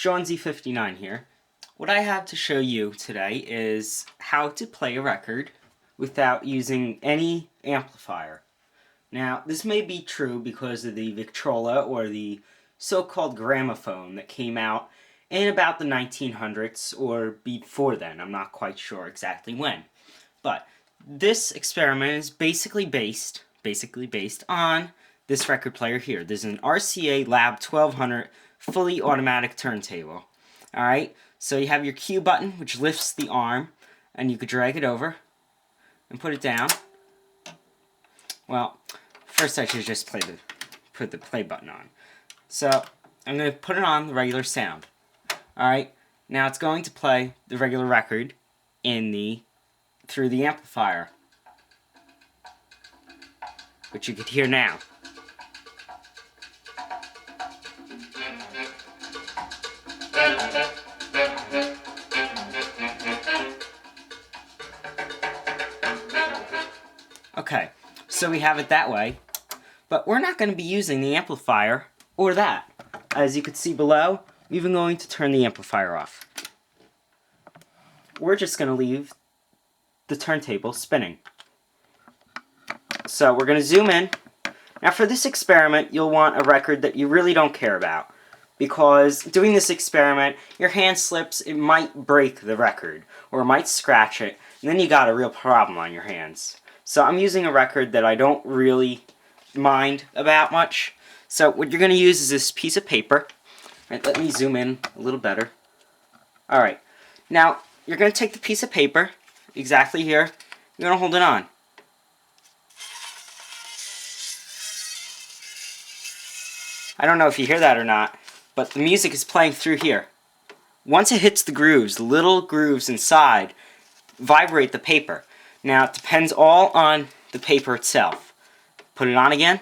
Sean Z59 here. What I have to show you today is how to play a record without using any amplifier. Now, this may be true because of the Victrola, or the so-called gramophone that came out in about the 1900s or before then. I'm not quite sure exactly when. But this experiment is basically based on this record player here. This is an RCA Lab 1200 fully automatic turntable. Alright, so you have your Q button, which lifts the arm, and you could drag it over and put it down. Well, first I should just put the play button on. So I'm going to put it on the regular sound. Alright, now it's going to play the regular record through the amplifier, which you could hear now. Okay, so we have it that way, but we're not going to be using the amplifier or that. As you can see below, I'm even going to turn the amplifier off. We're just going to leave the turntable spinning. So we're going to zoom in. Now for this experiment, you'll want a record that you really don't care about, because doing this experiment, your hand slips, it might break the record, or it might scratch it, and then you got a real problem on your hands. So I'm using a record that I don't really mind about much. So what you're going to use is this piece of paper. Right, let me zoom in a little better. Alright, now you're going to take the piece of paper, exactly here, you're going to hold it on. I don't know if you hear that or not, but the music is playing through here. Once it hits the grooves, the little grooves inside vibrate the paper. Now it depends all on the paper itself. Put it on again.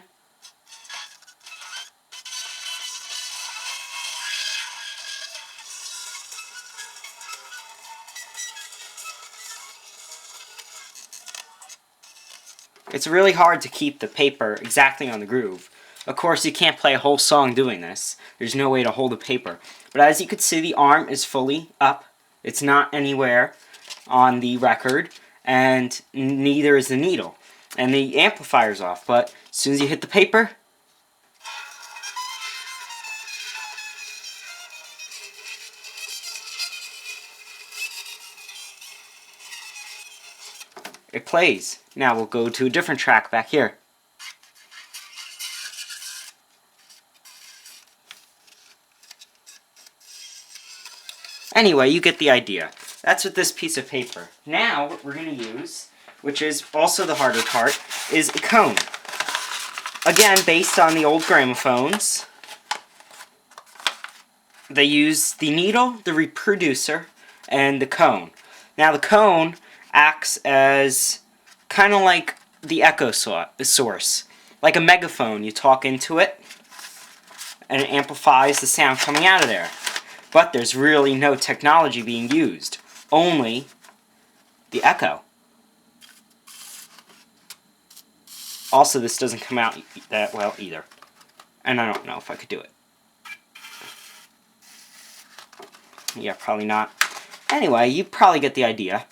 It's really hard to keep the paper exactly on the groove. Of course, you can't play a whole song doing this. There's no way to hold the paper. But as you can see, the arm is fully up. It's not anywhere on the record, and neither is the needle. And the amplifier's off, but as soon as you hit the paper, it plays. Now we'll go to a different track back here. Anyway, you get the idea. That's what this piece of paper. Now, what we're going to use, which is also the harder part, is a cone. Again, based on the old gramophones, they use the needle, the reproducer, and the cone. Now, the cone acts as kind of like the echo source. Like a megaphone, you talk into it, and it amplifies the sound coming out of there. But there's really no technology being used, only the echo. Also, this doesn't come out that well either, and I don't know if I could do it. Yeah, probably not. Anyway, you probably get the idea.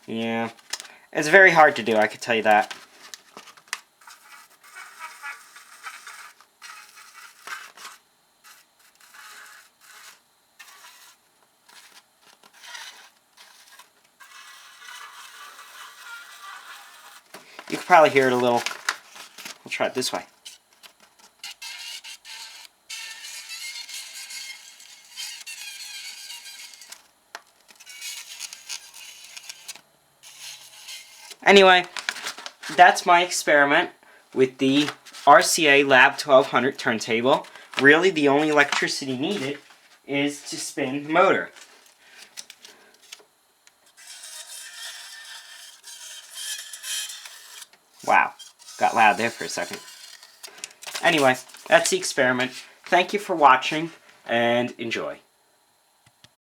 Yeah, it's very hard to do, I could tell you that. You can probably hear it a little. We'll try it this way. Anyway, that's my experiment with the RCA Lab 1200 turntable. Really, the only electricity needed is to spin the motor. Wow, got loud there for a second. Anyway, that's the experiment. Thank you for watching, and enjoy.